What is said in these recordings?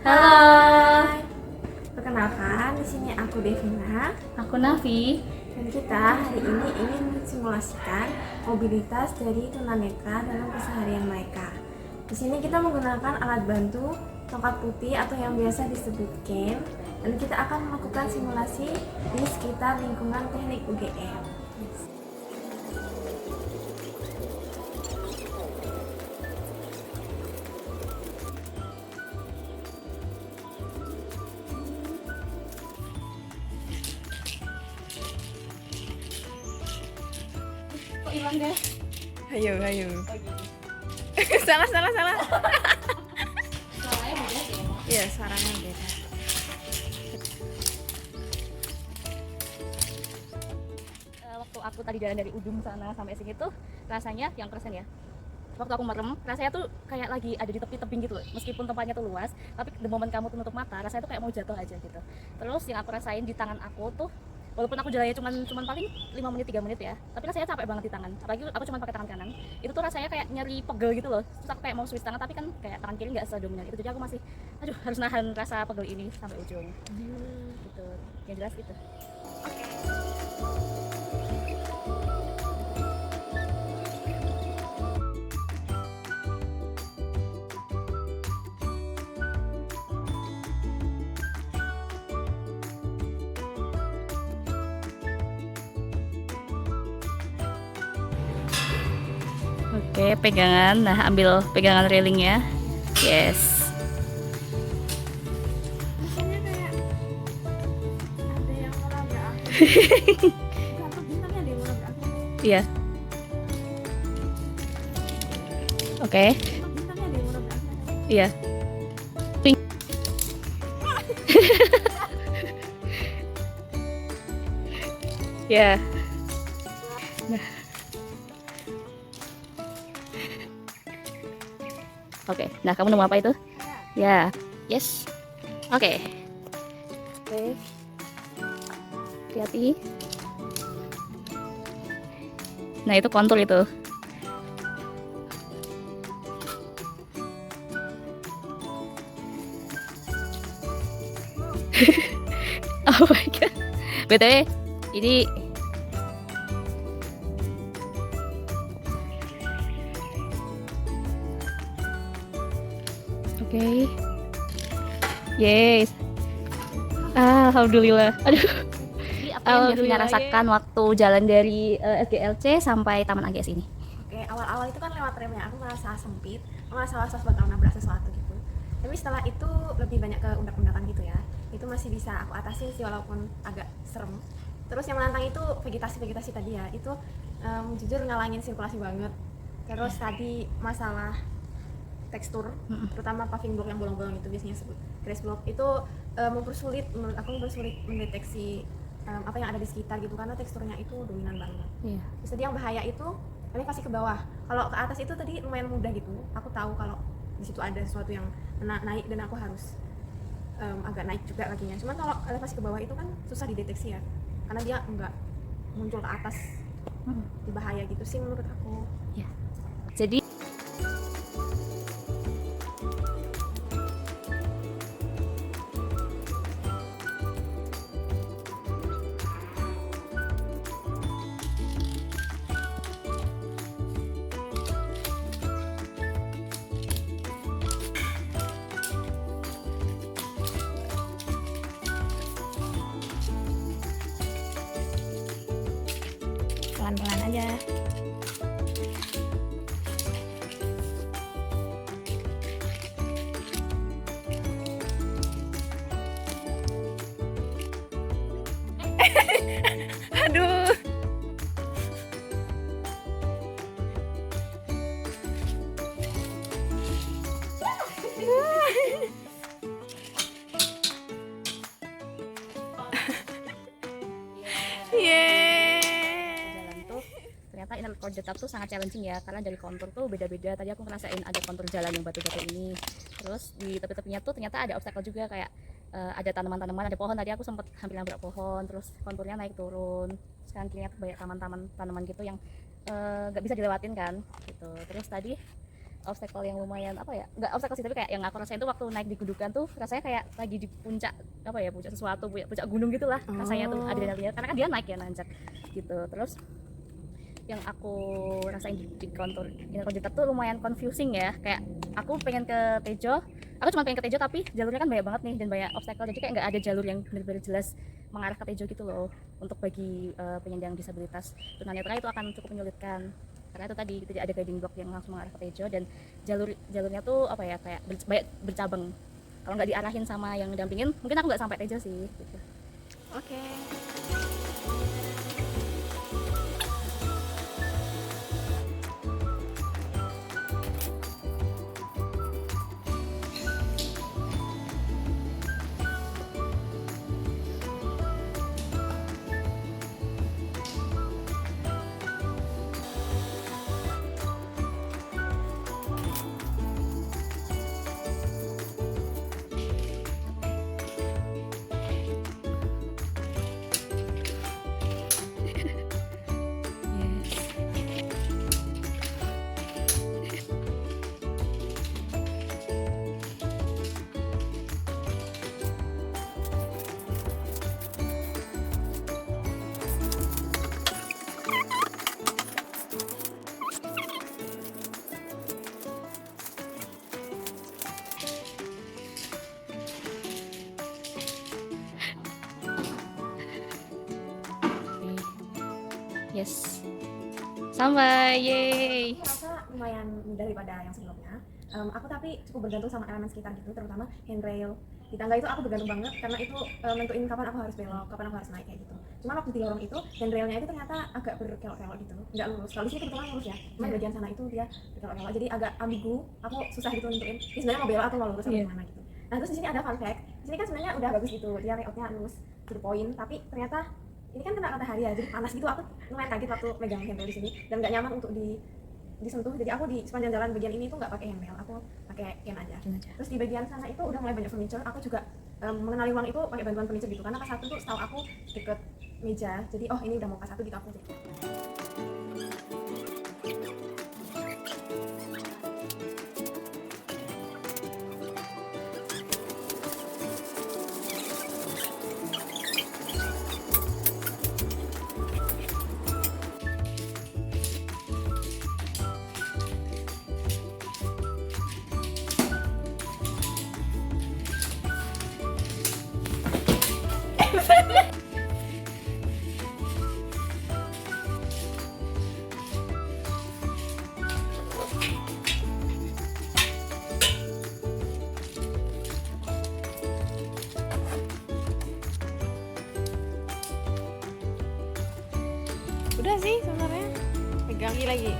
Halo, Hai, perkenalkan di sini aku Devina aku Nafi. dan kita hari ini ingin mensimulasikan mobilitas dari tunanetra dalam keseharian mereka. Di sini kita menggunakan alat bantu tongkat putih atau yang biasa disebut cane, dan kita akan melakukan simulasi di sekitar lingkungan teknik UGM. Kok hilang deh? Hayo. Oh gini. salah. Suaranya beda sih emang. Iya, suaranya beda. Waktu aku tadi jalan dari ujung sana sampai sini tuh rasanya yang keren ya. Waktu aku merem, rasanya tuh kayak lagi ada di tepi tebing gitu loh. Meskipun tempatnya tuh luas, tapi the moment kamu tuh nutup mata, rasanya tuh kayak mau jatuh aja gitu. Terus yang aku rasain di tangan aku tuh, walaupun aku jalannya cuman paling 5 menit 3 menit ya, tapi rasanya capek banget di tangan. Apalagi aku cuma pakai tangan kanan. Itu tuh rasanya kayak nyeri pegel gitu loh. Terus aku kayak mau switch tangan, tapi kan kayak tangan kiri nggak sedominan itu. Jadi aku masih aduh harus nahan rasa pegel ini sampai ujung. Gitu. Yang jelas itu. Oke, pegangan. Nah, ambil pegangan railingnya. Yes. Rasanya kayak ada yang menabrak aku. Bukan tebing, tapi ada yang menabrak aku. Iya. Oke. Tebing, tapi ada yang menabrak aku. Iya. Ping. Ya. Nah. Oke. Nah, kamu nemu apa itu? Ya. Yes. Oke. Oke. Hati-hati. Nah, itu kontur itu. Oh my god. BTW, ini oke. Yes. Alhamdulillah. Aduh. Jadi apa yang Devina rasakan waktu jalan dari SGLC sampai Taman AGS ini? Oke, awal-awal itu kan lewat remnya aku merasa sempit, merasa was-was bakal nabrak sesuatu gitu. Tapi setelah itu lebih banyak ke undak-undakan gitu ya. Itu masih bisa aku atasi sih walaupun agak serem. Terus yang menantang itu vegetasi tadi ya, itu jujur ngalangin sirkulasi banget. Terus tadi masalah tekstur, terutama paving block yang bolong-bolong itu biasanya sebut grass block itu menurut aku mempersulit mendeteksi apa yang ada di sekitar gitu karena teksturnya itu dominan banget. Iya. Terus tadi yang bahaya itu elevasi ke bawah. Kalau ke atas itu tadi lumayan mudah gitu. Aku tahu kalau di situ ada sesuatu yang naik dan aku harus agak naik juga kakinya. Cuman kalau elevasi ke bawah itu kan susah dideteksi ya, karena dia enggak muncul ke atas. Itu bahaya gitu sih menurut aku. Ya. Jadi Pelan-pelan aja. Aduh. jalan tuh ternyata in record tetap tuh sangat challenging ya karena dari kontur tuh beda-beda. Tadi aku ngerasain ada kontur jalan yang batu-batu ini, terus di tepi-tepinya tuh ternyata ada obstacle juga kayak ada tanaman-tanaman, ada pohon. Tadi aku sempat hampir nabrak pohon, terus konturnya naik turun, sekarang kirinya tuh banyak taman-taman tanaman gitu yang nggak bisa dilewatin kan gitu. Terus tadi obstacle yang lumayan apa ya, nggak obstacle sih, tapi kayak yang aku rasain tuh waktu naik di gundukan tuh rasanya kayak lagi di puncak apa ya, puncak sesuatu, puncak gunung gitulah rasanya tuh adrenalinnya, karena kan dia naik ya, nanjak gitu. Terus yang aku rasain di kontur Innerconjector tuh lumayan confusing ya, kayak aku pengen ke Tejo, aku cuma pengen ke Tejo tapi jalurnya kan banyak banget nih dan banyak obstacle, jadi kayak nggak ada jalur yang benar-benar jelas mengarah ke Tejo gitu loh untuk bagi penyandang disabilitas tunanetra. Itu akan cukup menyulitkan karena itu tadi tidak ada guiding block yang langsung mengarah ke Tejo, dan jalurnya tuh apa ya, kayak banyak bercabang. Kalau nggak diarahin sama yang dampingin mungkin aku nggak sampai Tejo sih gitu. Oke. Yes, sampai, yeay. Aku rasa lumayan mudah daripada yang sebelumnya. Aku tapi cukup bergantung sama elemen sekitar gitu, terutama handrail di tangga itu aku bergantung banget karena itu nentuin kapan aku harus belok, kapan aku harus naik kayak gitu. Cuma waktu di lorong itu handrailnya itu ternyata agak berkelok-kelok gitu, nggak lurus. Kalau di sini kebetulan lurus ya, cuma bagian sana itu dia berkelok-kelok, jadi agak ambigu. Aku susah gitu nentuin ini sebenarnya mau belok atau mau lurus atau gimana gitu. Nah terus di sini ada fun fact, di sini kan sebenarnya udah bagus gitu, dia layoutnya lurus to the point, tapi ternyata ini kan kena matahari ya, jadi panas gitu. Aku lumayan kaget waktu megang handle di sini dan nggak nyaman untuk disentuh. Jadi aku di sepanjang jalan bagian ini tuh nggak pakai handle, aku pakai can aja. Terus di bagian sana itu udah mulai banyak furniture. Aku juga mengenali uang itu pakai bantuan furniture gitu, karena K1 tuh setahu aku deket meja. Jadi oh ini udah mau K1 di kampung gitu. Udah sih sebenarnya, pegangi lagi.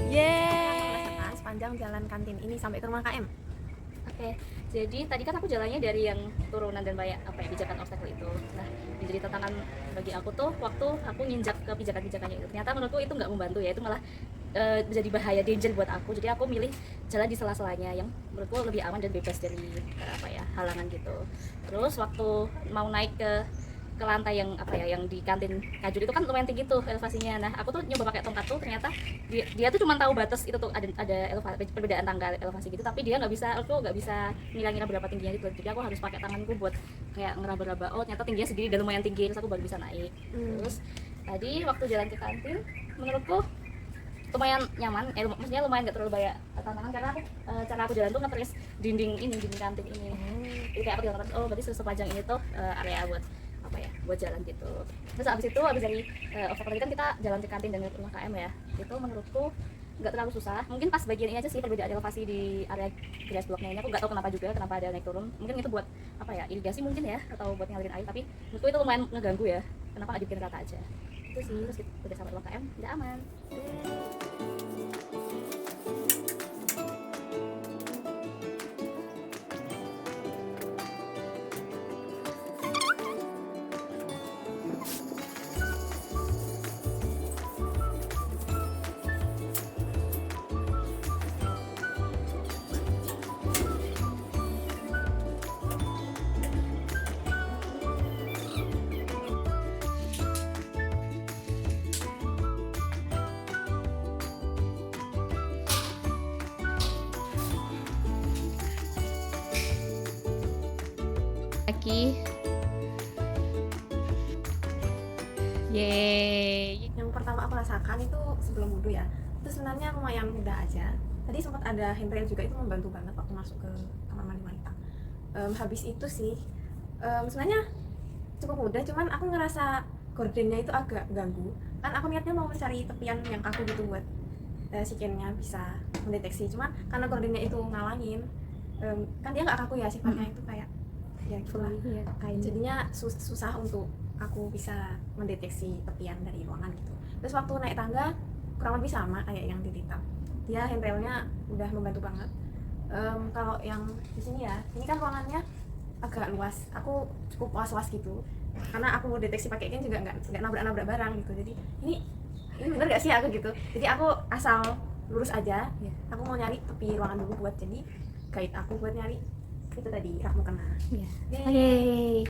Yeay. Sepanjang jalan kantin ini sampai ke rumah KM. Oke, jadi tadi kan aku jalannya dari yang turunan dan banyak apa ya, pijakan obstacle itu. Nah, jadi tantangan bagi aku tuh waktu aku nginjak ke pijakan-pijakannya itu. Ternyata menurutku itu nggak membantu ya, itu malah jadi bahaya, danger buat aku. Jadi aku milih jalan di sela-selanya yang menurutku lebih aman dan bebas dari apa ya, halangan gitu. Terus waktu mau naik ke lantai yang apa ya, yang di kantin Kajur itu kan lumayan tinggi tuh elevasinya. Nah aku tuh nyoba pakai tongkat tuh, ternyata dia tuh cuma tahu batas itu tuh, ada perbedaan tangga elevasi gitu, tapi dia nggak bisa ngira-ngira berapa tingginya gitu. Jadi aku harus pakai tanganku buat kayak ngeraba-raba, oh ternyata tingginya segini dan lumayan tinggi, terus aku baru bisa naik. Terus tadi waktu jalan ke kantin menurutku lumayan nyaman, maksudnya lumayan gak terlalu banyak tantangan, karena aku cara aku jalan tuh ngetrace dinding kantin ini. Jadi kayak aku jalan, oh berarti sepanjang ini tuh area buat apa ya, buat jalan gitu. Terus abis dari obstacle tadi kan kita jalan ke kantin dan rumah KM ya, itu menurutku nggak terlalu susah. Mungkin pas bagian ini aja sih, perbedaan elevasi di area grass blocknya ini, aku nggak tahu kenapa ada naik turun. Mungkin itu buat apa ya, irigasi mungkin ya, atau buat ngalirin air, tapi menurutku itu lumayan ngeganggu ya. Kenapa nggak dibikin rata aja itu sih. Terus udah sampai rumah KM udah aman. lagi. Yeay. Yang pertama aku rasakan itu sebelum wudhu ya, itu sebenarnya lumayan mudah aja. Tadi sempat ada handrail juga, itu membantu banget waktu masuk ke kamar mandi wanita. Habis itu sih sebenarnya cukup mudah, cuman aku ngerasa gordennya itu agak ganggu. Kan aku niatnya mau mencari tepian yang kaku gitu buat si Kennya bisa mendeteksi, cuman karena gordennya itu ngalangin, kan dia nggak kaku ya sifatnya, itu kayak ya gitulah. Iya, kain. Jadinya susah untuk aku bisa mendeteksi tepian dari ruangan gitu. Terus waktu naik tangga kurang lebih sama kayak yang di Titap, dia handrailnya udah membantu banget. Kalau yang di sini ya, ini kan ruangannya agak luas, aku cukup was-was gitu karena aku deteksi pakai Ken juga nggak nabrak-nabrak barang gitu. Jadi ini bener gak sih aku gitu, jadi aku asal lurus aja. Aku mau nyari tepi ruangan dulu buat jadi guide aku buat nyari itu tadi rak mukena. Iya. Yeay. Oke.